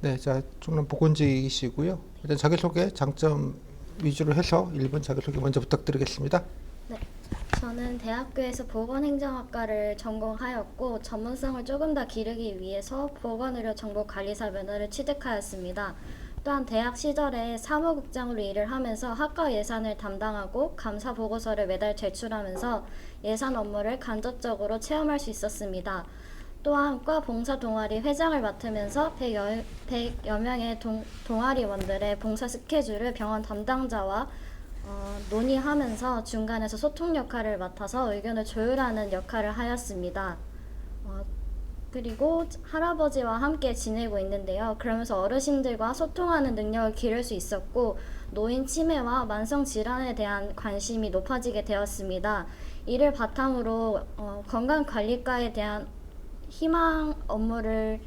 네, 자, 충남 보건직이시고요. 일단 자기소개 장점 위주로 해서 1분 자기소개 먼저 부탁드리겠습니다. 네, 저는 대학교에서 보건행정학과를 전공하였고 전문성을 조금 더 기르기 위해서 보건의료 정보관리사 면허를 취득하였습니다. 또한 대학 시절에 사무국장으로 일을 하면서 학과 예산을 담당하고 감사 보고서를 매달 제출하면서 예산 업무를 간접적으로 체험할 수 있었습니다. 또한 과 봉사 동아리 회장을 맡으면서 100여 명의 동아리원들의 봉사 스케줄을 병원 담당자와 논의하면서 중간에서 소통 역할을 맡아서 의견을 조율하는 역할을 하였습니다. 어, 그리고 할아버지와 함께 지내고 있는데요. 그러면서 어르신들과 소통하는 능력을 기를 수 있었고 노인 치매와 만성 질환에 대한 관심이 높아지게 되었습니다. 이를 바탕으로 건강관리과에 대한 희망 업무를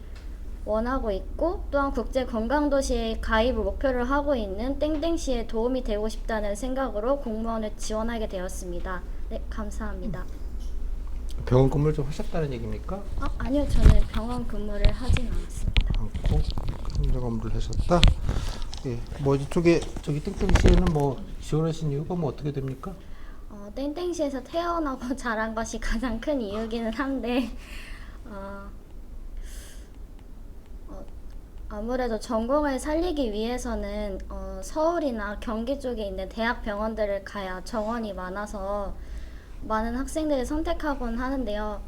원하고 있고 또한 국제건강도시에 가입을 목표를 하고 있는 땡땡시에 도움이 되고 싶다는 생각으로 공무원을 지원하게 되었습니다. 네, 감사합니다. 병원 근무를 좀 하셨다는 얘기입니까? 아니요, 저는 병원 근무를 하진 않았습니다. 않고 행정 업무를 하셨다. 예, 뭐 이쪽에 저기 땡땡시에는 뭐 지원하신 이유가 뭐 어떻게 됩니까? 땡땡시에서 태어나고 자란 것이 가장 큰 이유기는 한데 어, 아무래도 전공을 살리기 위해서는 서울이나 경기 쪽에 있는 대학 병원들을 가야 정원이 많아서 많은 학생들이 선택하곤 하는데요.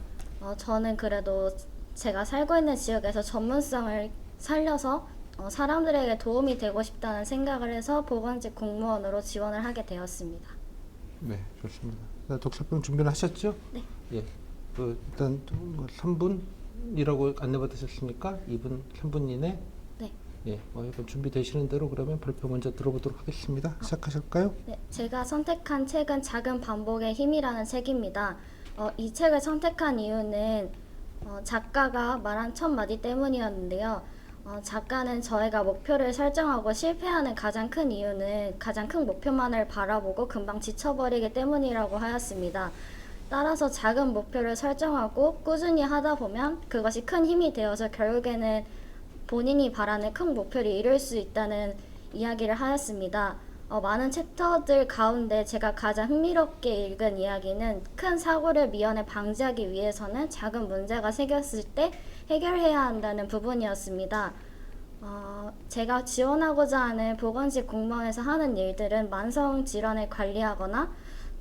저는 그래도 제가 살고 있는 지역에서 전문성을 살려서 사람들에게 도움이 되고 싶다는 생각을 해서 보건직 공무원으로 지원을 하게 되었습니다. 네, 좋습니다. 독서병 준비는 하셨죠? 네. 예. 일단 3분이라고 안내받으셨으니까 2분, 3분 이내. 네. 예, 이번 준비되시는 대로 그러면 발표 먼저 들어보도록 하겠습니다. 시작하실까요? 네, 제가 선택한 책은 작은 반복의 힘이라는 책입니다. 이 책을 선택한 이유는 작가가 말한 첫 마디 때문이었는데요. 작가는 저희가 목표를 설정하고 실패하는 가장 큰 이유는 가장 큰 목표만을 바라보고 금방 지쳐버리기 때문이라고 하였습니다. 따라서 작은 목표를 설정하고 꾸준히 하다 보면 그것이 큰 힘이 되어서 결국에는 본인이 바라는 큰 목표를 이룰 수 있다는 이야기를 하였습니다. 많은 챕터들 가운데 제가 가장 흥미롭게 읽은 이야기는 큰 사고를 미연에 방지하기 위해서는 작은 문제가 생겼을 때 해결해야 한다는 부분이었습니다. 제가 지원하고자 하는 보건직 공무원에서 하는 일들은 만성 질환을 관리하거나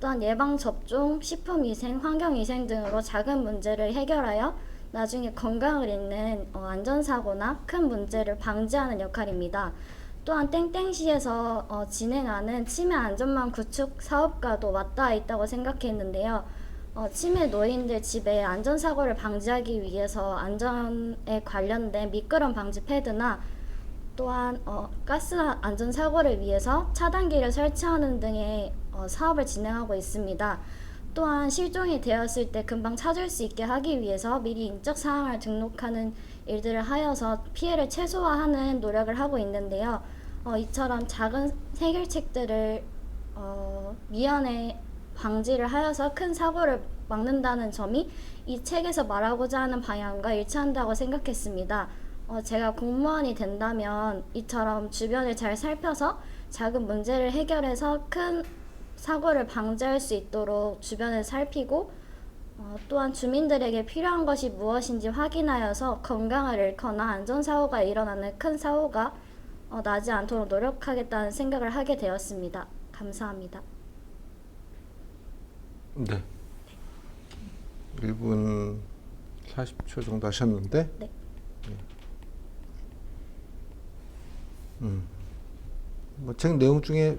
또한 예방접종, 식품위생, 환경위생 등으로 작은 문제를 해결하여 나중에 건강을 잃는 안전사고나 큰 문제를 방지하는 역할입니다. 또한 땡땡시에서 진행하는 치매 안전망 구축 사업과도 맞닿아 있다고 생각했는데요. 치매 노인들 집에 안전사고를 방지하기 위해서 안전에 관련된 미끄럼 방지 패드나 또한 가스 안전사고를 위해서 차단기를 설치하는 등의 사업을 진행하고 있습니다. 또한 실종이 되었을 때 금방 찾을 수 있게 하기 위해서 미리 인적 사항을 등록하는 일들을 하여서 피해를 최소화하는 노력을 하고 있는데요. 이처럼 작은 해결책들을 미연에 방지를 하여서 큰 사고를 막는다는 점이 이 책에서 말하고자 하는 방향과 일치한다고 생각했습니다. 제가 공무원이 된다면 이처럼 주변을 잘 살펴서 작은 문제를 해결해서 큰 사고를 방지할 수 있도록 주변을 살피고 또한 주민들에게 필요한 것이 무엇인지 확인하여서 건강을 잃거나 안전사고가 일어나는 큰 사고가 나지 않도록 노력하겠다는 생각을 하게 되었습니다. 감사합니다. 네. 1분 40초 정도 하셨는데. 네. 책 내용 중에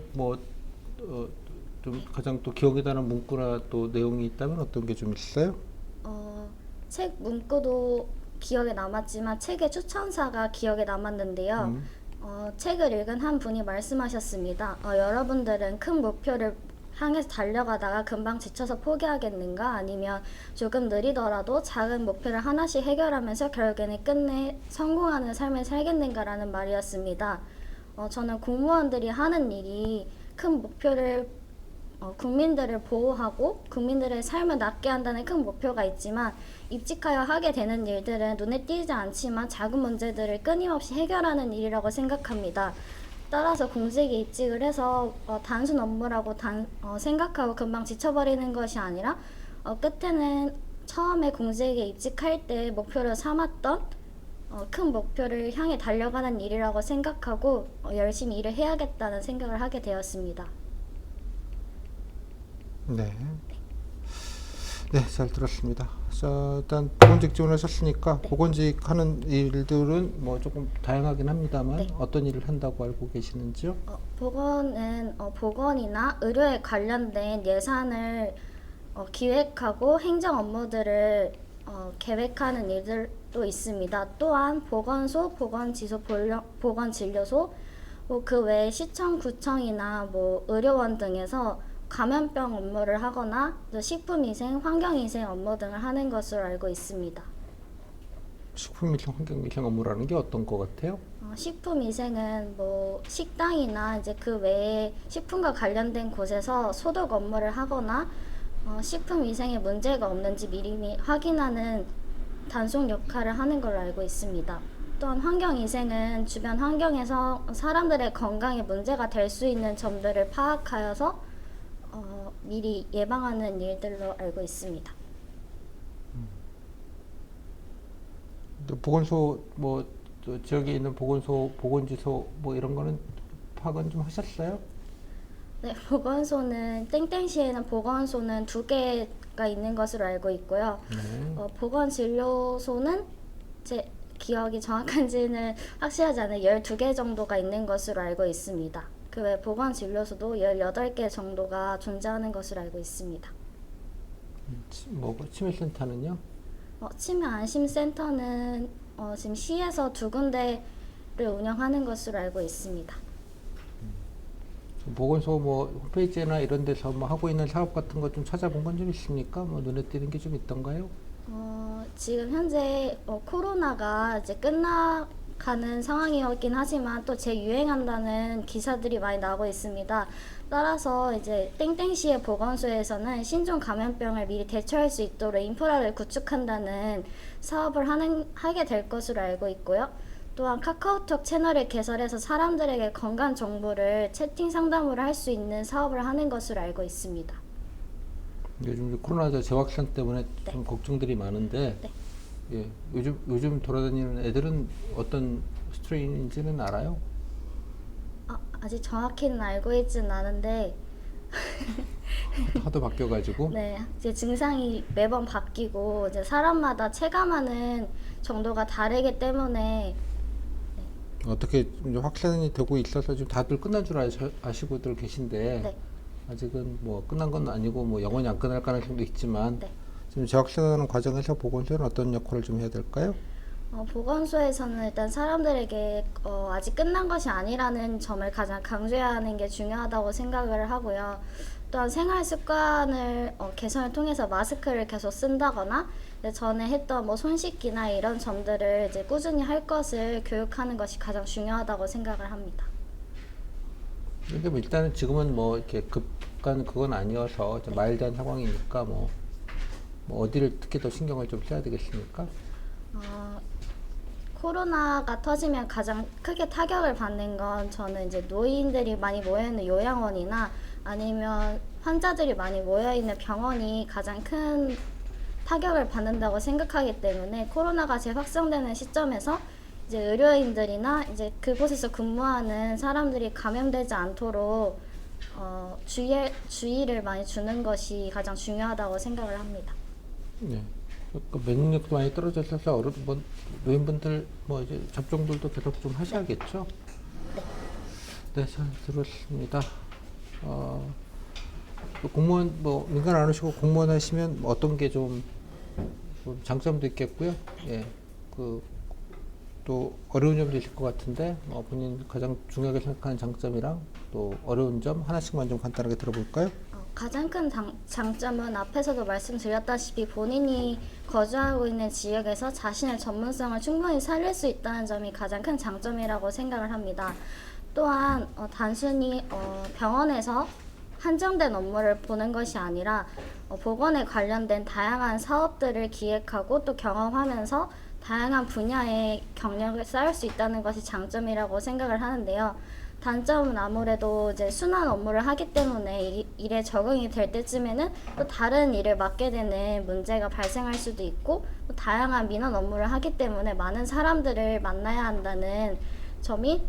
좀 가장 또 기억에 남는 문구나 또 내용이 있다면 어떤 게 좀 있어요? 책 문구도 기억에 남았지만 책의 추천사가 기억에 남았는데요. 책을 읽은 한 분이 말씀하셨습니다. 여러분들은 큰 목표를 향해서 달려가다가 금방 지쳐서 포기하겠는가? 아니면 조금 느리더라도 작은 목표를 하나씩 해결하면서 결국에는 끝내 성공하는 삶을 살겠는가라는 말이었습니다. 저는 공무원들이 하는 일이 큰 목표를 국민들을 보호하고 국민들의 삶을 낫게 한다는 큰 목표가 있지만 입직하여 하게 되는 일들은 눈에 띄지 않지만 작은 문제들을 끊임없이 해결하는 일이라고 생각합니다. 따라서 공직에 입직을 해서 단순 업무라고 생각하고 금방 지쳐버리는 것이 아니라 끝에는 처음에 공직에 입직할 때 목표를 삼았던 큰 목표를 향해 달려가는 일이라고 생각하고 열심히 일을 해야겠다는 생각을 하게 되었습니다. 네. 네, 잘 들었습니다. 자, 일단 보건직 지원하셨으니까 네. 보건직 하는 일들은 뭐 조금 다양하긴 합니다만 네. 어떤 일을 한다고 알고 계시는지요? 보건은 보건이나 의료에 관련된 예산을 기획하고 행정 업무들을 계획하는 일들도 있습니다. 또한 보건소, 보건지소, 보건진료소, 그 외에 시청, 구청이나 의료원 등에서 감염병 업무를 하거나 식품위생, 환경위생 업무 등을 하는 것으로 알고 있습니다. 식품위생, 환경위생 업무라는 게 어떤 것 같아요? 식품위생은 식당이나 이제 그 외에 식품과 관련된 곳에서 소독 업무를 하거나 식품위생에 문제가 없는지 미리 확인하는 단속 역할을 하는 걸로 알고 있습니다. 또한 환경위생은 주변 환경에서 사람들의 건강에 문제가 될 수 있는 점들을 파악하여서 미리 예방하는 일들로 알고 있습니다. 보건소 또 지역에 있는 보건소, 보건지소 이런 거는 파악은 좀 하셨어요? 네, 보건소는 땡땡시에는 보건소는 2개가 있는 것으로 알고 있고요. 네. 보건진료소는 제 기억이 정확한지는 확실하지 않은 12개 정도가 있는 것으로 알고 있습니다. 그 외 보건진료소도 18개 정도가 존재하는 것으로 알고 있습니다. 치매센터는요? 치매안심센터는 지금 시에서 2군데를 운영하는 것으로 알고 있습니다. 보건소 홈페이지나 이런 데서 하고 있는 사업 같은 거 좀 찾아본 건 좀 있습니까? 눈에 띄는 게 좀 있던가요? 지금 현재 코로나가 이제 끝나가는 상황이었긴 하지만 또 재유행한다는 기사들이 많이 나오고 있습니다. 따라서 이제 땡땡시의 보건소에서는 신종 감염병을 미리 대처할 수 있도록 인프라를 구축한다는 사업을 하게 될 것으로 알고 있고요. 또한 카카오톡 채널을 개설해서 사람들에게 건강 정보를 채팅 상담으로 할 수 있는 사업을 하는 것으로 알고 있습니다. 요즘 코로나 재확산 때문에 네. 좀 걱정들이 많은데 네. 예, 요즘 돌아다니는 애들은 어떤 스트레인인지는 알아요? 아직 정확히는 알고 있지는 않은데 하도 바뀌어가지고 네, 이제 증상이 매번 바뀌고 이제 사람마다 체감하는 정도가 다르기 때문에 어떻게 이제 확산이 되고 있어서 지금 다들 끝난 줄 아시고들 계신데 네. 아직은 끝난 건 아니고 영원히 안 끝날 가능성도 있지만 네. 지금 재확산하는 과정에서 보건소는 어떤 역할을 좀 해야 될까요? 보건소에서는 일단 사람들에게 아직 끝난 것이 아니라는 점을 가장 강조해야 하는 게 중요하다고 생각을 하고요. 또한 생활 습관을 개선을 통해서 마스크를 계속 쓴다거나 전에 했던 손 씻기나 이런 점들을 이제 꾸준히 할 것을 교육하는 것이 가장 중요하다고 생각을 합니다. 근데 일단은 지금은 이렇게 급한 그건 아니어서 좀 마일드한 상황이니까 어디를 특히 더 신경을 좀 써야 되겠습니까? 코로나가 터지면 가장 크게 타격을 받는 건 저는 이제 노인들이 많이 모여있는 요양원이나 아니면 환자들이 많이 모여있는 병원이 가장 큰 타격을 받는다고 생각하기 때문에 코로나가 재확산되는 시점에서 이제 의료인들이나 이제 그곳에서 근무하는 사람들이 감염되지 않도록 주의를 많이 주는 것이 가장 중요하다고 생각을 합니다. 네. 면역력도 많이 떨어져 있어서 노인분들 이제 접종들도 계속 좀 하셔야겠죠? 네, 잘 들었습니다. 공무원 민간 안 하시고 공무원 하시면 어떤 게 좀 장점도 있겠고요. 예, 또 어려운 점도 있을 것 같은데 본인 가장 중요하게 생각하는 장점이랑 또 어려운 점 하나씩만 좀 간단하게 들어볼까요? 가장 큰 장점은 앞에서도 말씀드렸다시피 본인이 거주하고 있는 지역에서 자신의 전문성을 충분히 살릴 수 있다는 점이 가장 큰 장점이라고 생각을 합니다. 또한 단순히 병원에서 한정된 업무를 보는 것이 아니라 보건에 관련된 다양한 사업들을 기획하고 또 경험하면서 다양한 분야의 경력을 쌓을 수 있다는 것이 장점이라고 생각을 하는데요. 단점은 아무래도 이제 순환 업무를 하기 때문에 일에 적응이 될 때쯤에는 또 다른 일을 맡게 되는 문제가 발생할 수도 있고, 또 다양한 민원 업무를 하기 때문에 많은 사람들을 만나야 한다는 점이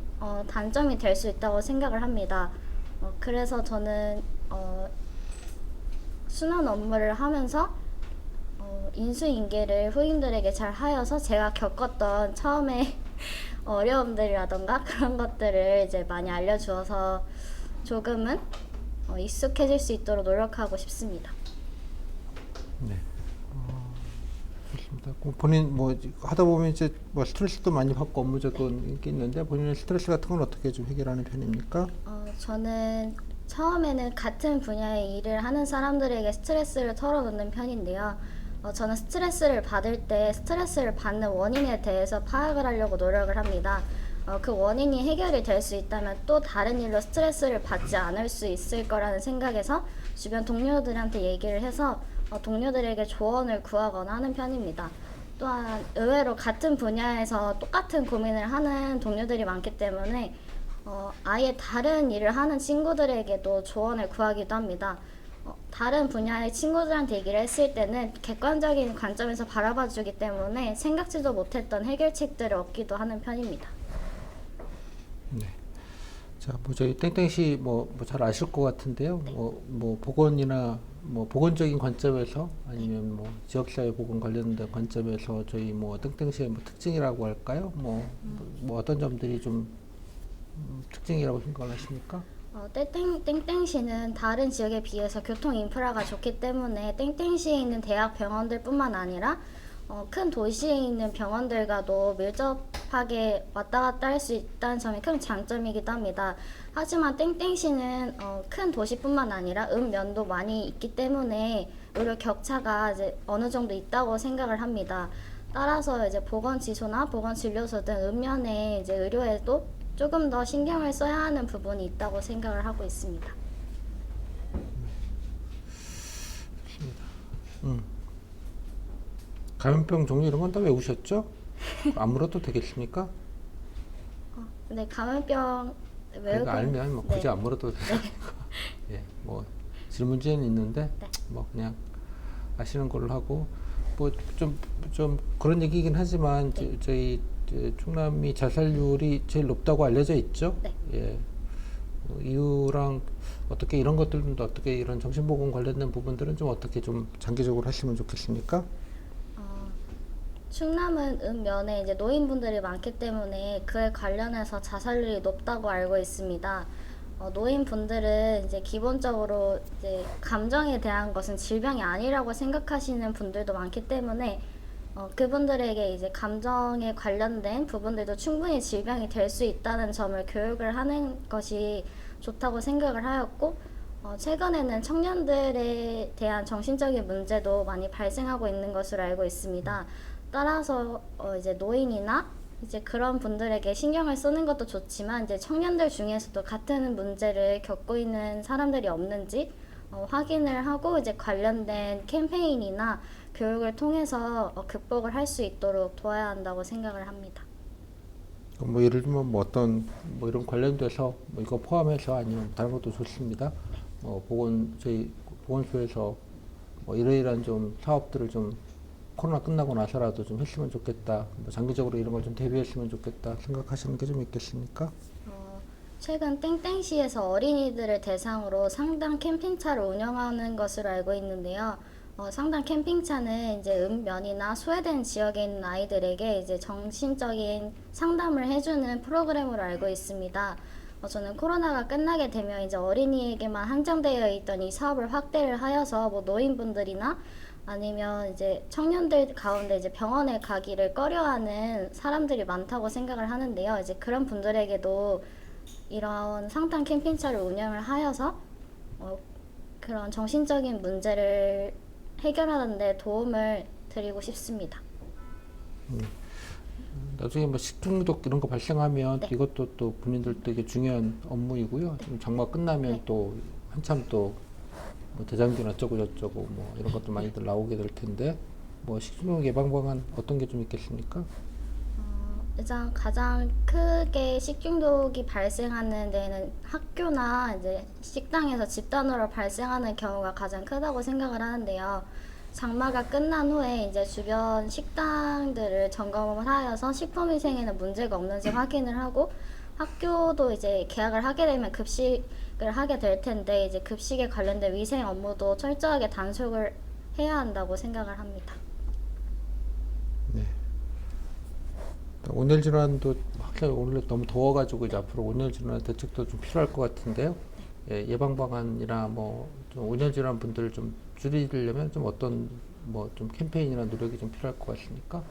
단점이 될 수 있다고 생각을 합니다. 그래서 저는 순환 업무를 하면서 인수인계를 후임들에게 잘 하여서 제가 겪었던 처음에 어려움들이라던가 그런 것들을 이제 많이 알려주어서 조금은 익숙해질 수 있도록 노력하고 싶습니다. 네. 좋습니다. 그럼 본인 뭐 하다 보면 이제 뭐 스트레스도 많이 받고 업무적인 게 있는데 본인은 스트레스 같은 건 어떻게 좀 해결하는 편입니까? 저는 처음에는 같은 분야의 일을 하는 사람들에게 스트레스를 털어놓는 편인데요. 저는 스트레스를 받을 때 스트레스를 받는 원인에 대해서 파악을 하려고 노력을 합니다. 그 원인이 해결이 될 수 있다면 또 다른 일로 스트레스를 받지 않을 수 있을 거라는 생각에서 주변 동료들한테 얘기를 해서 동료들에게 조언을 구하거나 하는 편입니다. 또한 의외로 같은 분야에서 똑같은 고민을 하는 동료들이 많기 때문에 아예 다른 일을 하는 친구들에게도 조언을 구하기도 합니다. 다른 분야의 친구들한테 얘기를 했을 때는 객관적인 관점에서 바라봐 주기 때문에 생각지도 못했던 해결책들을 얻기도 하는 편입니다. 네. 자, 뭐 저희 땡땡씨 뭐 잘 아실 것 같은데요. 네. 뭐 보건이나 뭐 보건적인 관점에서 아니면 뭐 지역사회 보건 관련된 관점에서 저희 뭐 땡땡씨의 뭐 특징이라고 할까요? 뭐 어떤 점들이 좀 특징이라고 생각을 하십니까? 땡땡시는 다른 지역에 비해서 교통 인프라가 좋기 때문에 땡땡시에 있는 대학 병원들뿐만 아니라 큰 도시에 있는 병원들과도 밀접하게 왔다 갔다 할 수 있다는 점이 큰 장점이기도 합니다. 하지만 땡땡시는 큰 도시뿐만 아니라 읍면도 많이 있기 때문에 의료 격차가 이제 어느 정도 있다고 생각을 합니다. 따라서 이제 보건지소나 보건진료소 등 읍면의 이제 의료에도 조금 더 신경을 써야 하는 부분이 있다고 생각을 하고 있습니다. 감염병 종류 이런 건 다 외우셨죠? 안 물어도 되겠습니까? 네, 감염병 외우고 그러니까 알면 뭐 굳이 안 물어도 되니까. 예, 뭐 질문지는 있는데 네. 뭐 그냥 아시는 걸로 하고 뭐 좀 그런 얘기긴 하지만 네. 저희 충남이 자살률이 제일 높다고 알려져 있죠. 네. 예. 이유랑 어떻게 이런 것들도 어떻게 이런 정신보건 관련된 부분들은 좀 어떻게 좀 장기적으로 하시면 좋겠습니까? 충남은 읍면에 이제 노인분들이 많기 때문에 그에 관련해서 자살률이 높다고 알고 있습니다. 노인분들은 이제 기본적으로 이제 감정에 대한 것은 질병이 아니라고 생각하시는 분들도 많기 때문에 그분들에게 이제 감정에 관련된 부분들도 충분히 질병이 될 수 있다는 점을 교육을 하는 것이 좋다고 생각을 하였고, 최근에는 청년들에 대한 정신적인 문제도 많이 발생하고 있는 것으로 알고 있습니다. 따라서 이제 노인이나 이제 그런 분들에게 신경을 쓰는 것도 좋지만 이제 청년들 중에서도 같은 문제를 겪고 있는 사람들이 없는지 확인을 하고 이제 관련된 캠페인이나 교육을 통해서 극복을 할 수 있도록 도와야 한다고 생각을 합니다. 뭐 예를 들면 뭐 어떤 뭐 이런 관련돼서 뭐 이거 포함해서 아니면 다른 것도 좋습니다. 저희 보건소에서 뭐 이러이러한 좀 사업들을 좀 코로나 끝나고 나서라도 좀 했으면 좋겠다. 뭐 장기적으로 이런 걸 좀 대비했으면 좋겠다 생각하시는 게 좀 있겠습니까? 최근 땡땡시에서 어린이들을 대상으로 상담 캠핑차를 운영하는 것으로 알고 있는데요. 상담 캠핑차는 이제 읍면이나 소외된 지역에 있는 아이들에게 이제 정신적인 상담을 해주는 프로그램으로 알고 있습니다. 저는 코로나가 끝나게 되면 이제 어린이에게만 한정되어 있던 이 사업을 확대를 하여서 뭐 노인분들이나 아니면 이제 청년들 가운데 이제 병원에 가기를 꺼려하는 사람들이 많다고 생각을 하는데요. 이제 그런 분들에게도 이런 상담 캠핑차를 운영을 하여서 그런 정신적인 문제를 해결하는 데 도움을 드리고 싶습니다. 나중에 뭐 식중독 이런 거 발생하면 네. 이것도 또 본인들 되게 중요한 업무이고요. 좀 장마 끝나면 네. 또 한참 또 뭐 대장균 어쩌고 저쩌고 뭐 이런 것도 많이들 나오게 될 텐데 뭐 식중독 예방 방안 어떤 게 좀 있겠습니까? 일단 가장 크게 식중독이 발생하는 데는 학교나 이제 식당에서 집단으로 발생하는 경우가 가장 크다고 생각을 하는데요. 장마가 끝난 후에 이제 주변 식당들을 점검을 하여서 식품위생에는 문제가 없는지 확인을 하고 학교도 이제 개학을 하게 되면 급식을 하게 될 텐데 이제 급식에 관련된 위생 업무도 철저하게 단속을 해야 한다고 생각을 합니다. 네. 온열 질환도 확실히 오늘 너무 더워가지고 이제 앞으로 온열 질환 대책도 좀 필요할 것 같은데요. 예, 예방 방안이나 뭐좀 온열 질환 분들을 좀 줄이려면 좀 어떤 뭐 좀 캠페인이나 노력이 좀 필요할 것 같습니까?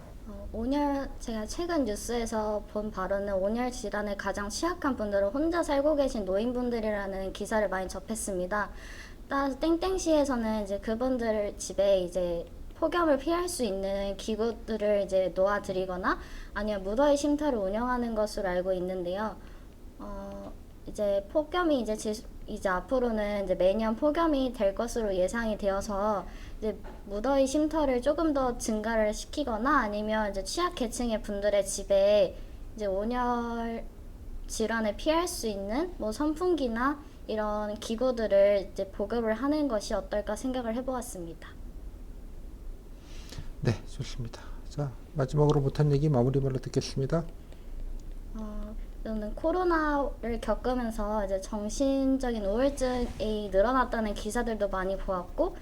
제가 최근 뉴스에서 본 바로는 온열 질환에 가장 취약한 분들은 혼자 살고 계신 노인분들이라는 기사를 많이 접했습니다. 따라서 땡땡시에서는 이제 그분들 집에 이제 폭염을 피할 수 있는 기구들을 이제 놓아드리거나 아니면 무더위 쉼터를 운영하는 것으로 알고 있는데요. 이제 폭염이 이제 앞으로는 이제 매년 폭염이 될 것으로 예상이 되어서 이제 무더위 쉼터를 조금 더 증가를 시키거나 아니면 이제 취약계층의 분들의 집에 이제 온열 질환을 피할 수 있는 뭐 선풍기나 이런 기구들을 이제 보급을 하는 것이 어떨까 생각을 해보았습니다. 네, 좋습니다. 자, 마지막으로 못한 얘기 마무리 말로 듣겠습니다. 저는 코로나를 겪으면서 이제 정신적인 우울증이 늘어났다는 기사들도 많이 보았고,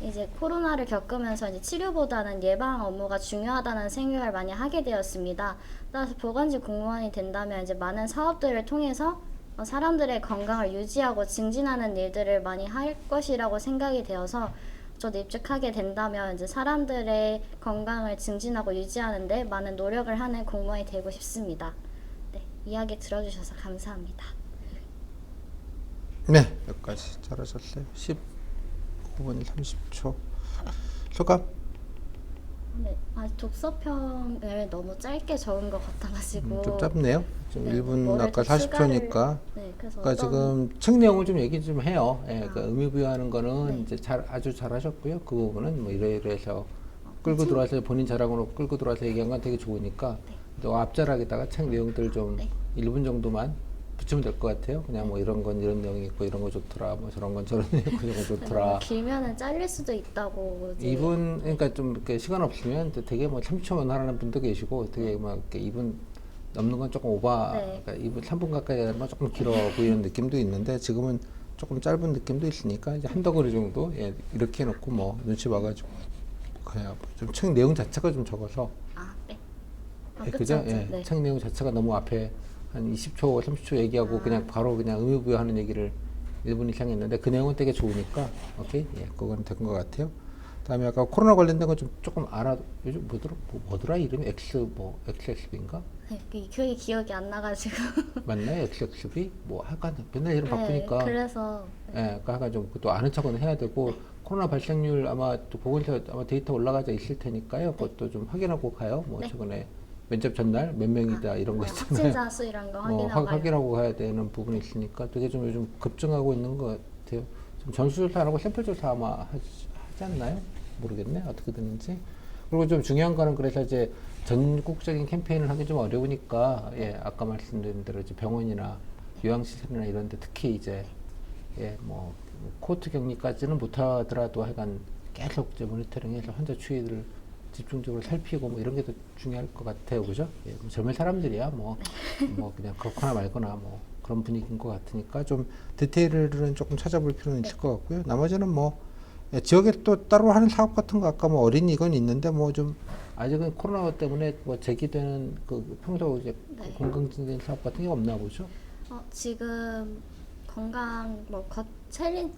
이제 코로나를 겪으면서 이제 치료보다는 예방 업무가 중요하다는 생각을 많이 하게 되었습니다. 따라서 보건직 공무원이 된다면 이제 많은 사업들을 통해서 사람들의 건강을 유지하고 증진하는 일들을 많이 할 것이라고 생각이 되어서 저도 입직하게 된다면 이제 사람들의 건강을 증진하고 유지하는데 많은 노력을 하는 공무원이 되고 싶습니다. 네, 이야기 들어주셔서 감사합니다. 네, 여기까지 잘하셨어요. 15분 30초. 소감? 네, 독서평을 너무 짧게 적은 것 같아가지고 좀 짧네요. 지금 네, 1분 뭘 아까 이렇게 40초니까. 네, 그래서 그러니까 지금 책 내용을 좀 얘기 좀 해요. 예, 아. 그러니까 의미부여하는 거는 네. 이제 아주 잘하셨고요. 그 부분은 뭐 이래서 끌고 책- 들어와서 본인 자랑으로 끌고 들어와서 얘기한 건 되게 좋으니까 또 앞자락에다가 책 내용들 좀 네. 1분 정도만 붙이면 될 것 같아요. 그냥 뭐 이런 건 이런 내용이 있고 이런 거 좋더라, 뭐 저런 건 저런 내용이 있고 저런 거 좋더라. 너무 길면은 잘릴 수도 있다고 이제 2분 그러니까 좀 이렇게 시간 없으면 또 되게 뭐 30초만 하라는 분도 계시고 되게 막 이렇게 2분 넘는 건 조금 오바. 네. 그러니까 2분 3분 가까이 하면 조금 길어 보이는 느낌도 있는데 지금은 조금 짧은 느낌도 있으니까 이제 한 덩어리 정도 예, 이렇게 해놓고 뭐 눈치 봐가지고 그냥 좀 책 내용 자체가 좀 적어서 네. 예, 그쵸, 그죠? 그쵸. 예, 네. 책 내용 자체가 너무 앞에 한 20초, 30초 얘기하고 그냥 바로 그냥 의미부여하는 얘기를 1분 이상 했는데 그 내용은 되게 좋으니까 오케이, 예, 그건 된 것 같아요. 다음에 아까 코로나 관련된 건 좀 조금 요즘 뭐더라 이름이 XSB인가? 네, 그게 기억이 안 나가지고 맞나요? XSB? 뭐 하여간 맨날 이름 바쁘니까 그래서 예, 그러니까 하여간 좀 또 아는 척은 해야 되고 코로나 발생률 아마 또 보건소 아마 데이터 올라가져 있을 테니까요. 그것도 좀 확인하고 가요. 뭐 네. 최근에 면접 전날 몇 명이다 이런 거 있잖아요. 확진자 수 이런 거 확인하고 가요. 확인하고 가야 되는 부분이 있으니까 되게 좀 요즘 급증하고 있는 것 같아요. 좀 전수조사 안 하고 샘플조사 아마 하지 않나요? 모르겠네. 어떻게 되는지. 그리고 좀 중요한 거는 그래서 이제 전국적인 캠페인을 하기 좀 어려우니까 예, 아까 말씀드린 대로 이제 병원이나 요양시설이나 이런 데 특히 이제 예, 뭐 코호트 격리까지는 못하더라도 하여간 계속 이제 모니터링해서 환자 추이를 집중적으로 살피고 뭐 이런 게 더 중요할 것 같아요, 그죠? 예, 뭐 젊은 사람들이야 뭐 그냥 그렇거나 말거나 뭐 그런 분위기인 것 같으니까 좀 디테일은 조금 찾아볼 필요는 있을 것 같고요. 나머지는 뭐 예, 지역에 또 따로 하는 사업 같은 거 아까 뭐 어린이 이건 있는데 뭐 좀 아직은 코로나 때문에 뭐 제기되는 그 평소 이제 네. 건강증진 사업 같은 게 없나 보죠? 지금 건강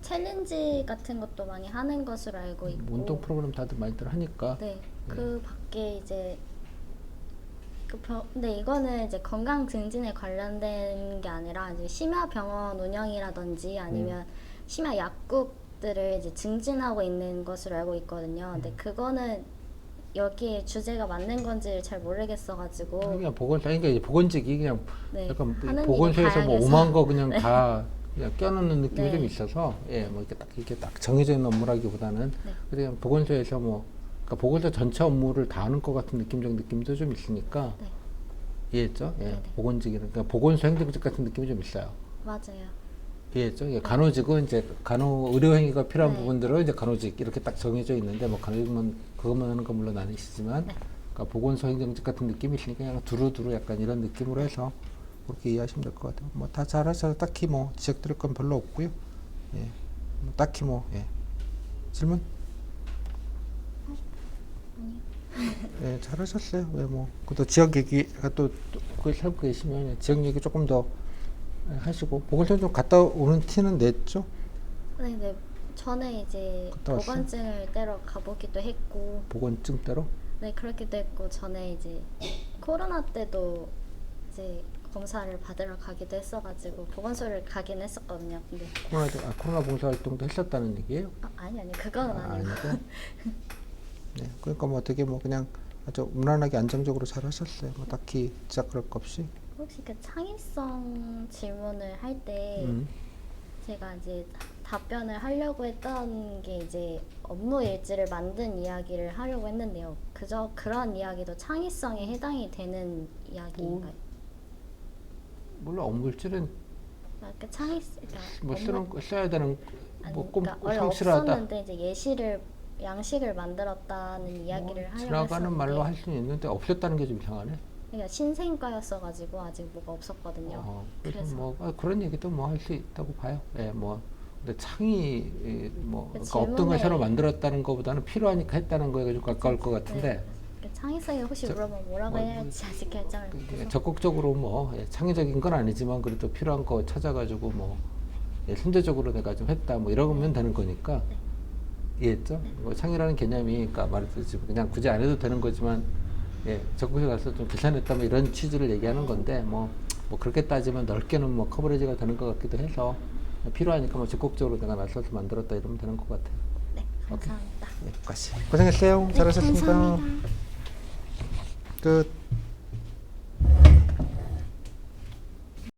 챌린지 같은 것도 많이 하는 것으로 알고 있고 운동 프로그램 다들 많이들 하니까 네, 그 밖에 이제 근데 이거는 이제 건강 증진에 관련된 게 아니라 이제 심야 병원 운영이라든지 아니면 심야 약국들을 이제 증진하고 있는 것으로 알고 있거든요. 근데 그거는 여기에 주제가 맞는 건지를 잘 모르겠어가지고 그냥 그러니까 이제 보건직이 그냥 네, 약간 하는 일이 보건소에서 뭐 다양해서. 5만 거 그냥 다 그냥 껴넣는 느낌이 네. 좀 있어서 예, 뭐 이렇게 딱 정해져 있는 업무라기보다는 네. 그냥 보건소에서 뭐 그러니까 보건소 전체 업무를 다 하는 것 같은 느낌도 좀 있으니까 네. 이해했죠? 예, 네네. 보건직이는 그러니까 보건소 행정직 같은 느낌이 좀 있어요. 맞아요. 이해했죠? 예, 간호직은 이제 간호 의료 행위가 필요한 네. 부분들은 이제 간호직 이렇게 딱 정해져 있는데 뭐 간호직만 그것만 하는 건 물론 아니시지만 네. 그러니까 보건소 행정직 같은 느낌이 있으니까 그냥 두루두루 약간 이런 느낌으로 해서 그렇게 이해하시면 될 것 같아요. 뭐 다 잘하셔서 딱히 뭐 지적 드릴 건 별로 없고요. 예, 뭐 딱히 뭐 예. 질문? 예, 잘하셨어요. 왜 뭐 또 지역 얘기가 또 그걸 살고 계시면 지역 얘기 조금 더 하시고 보건소 좀 갔다 오는 티는 냈죠? 네네. 전에 이제 갔다 왔어요? 보건증을 떼러 가보기도 했고, 보건증 따로? 네 그렇기도 했고 전에 이제 코로나 때도 이제 검사를 받으러 가기도 했어가지고 보건소를 가긴 했었거든요. 근데 코로나 봉사 활동도 했었다는 얘기예요? 아니 그건 아니고. 아니고. 네, 그러니까 뭐 되게 뭐 그냥 아주 무난하게 안정적으로 잘 하셨어요. 뭐 딱히 진짜 그럴 거 없이. 혹시 그 창의성 질문을 할 때 제가 이제 답변을 하려고 했던 게 이제 업무 일지를 만든 이야기를 하려고 했는데요. 그저 그런 이야기도 창의성에 해당이 되는 이야기인가요? 물론 업무일지는 그러니까 그러니까 뭐 업무- 써야 되는 아니, 뭐 그러니까 원래 성실하다. 없었는데 이제 양식을 만들었다는 이야기를 하려고 지나가는 했었는데, 말로 할 수는 있는데 없었다는 게 좀 이상하네. 그러니까 신생과였어가지고 아직 뭐가 없었거든요. 그래서 뭐 그런 얘기도 뭐 할 수 있다고 봐요. 예, 뭐 근데 창의 뭐 그 그러니까 없던 걸 질문에- 새로 만들었다는 것보다는 필요하니까 했다는 거에 좀 가까울 것 같은데 네. 그러니까 창의성에 혹시 물어보면 뭐라고 해야 할지 아직 결정을 못해서. 적극적으로 뭐 창의적인 건 아니지만 그래도 필요한 거 찾아가지고 뭐 선제적으로 내가 좀 했다 뭐 이러면 되는 거니까 이해했죠? 뭐 창의라는 개념이 그러니까 말했듯이 그냥 굳이 안 해도 되는 거지만 적극적으로 가서 좀 계산했다 뭐 이런 취지를 얘기하는 건데 뭐 그렇게 따지면 넓게는 뭐 커버리지가 되는 것 같기도 해서 필요하니까 뭐 적극적으로 내가 나서서 만들었다 이러면 되는 것 같아요. 네, 감사합니다. 고생했어요. 네, 잘하셨습니다. 감사합니다. 끝.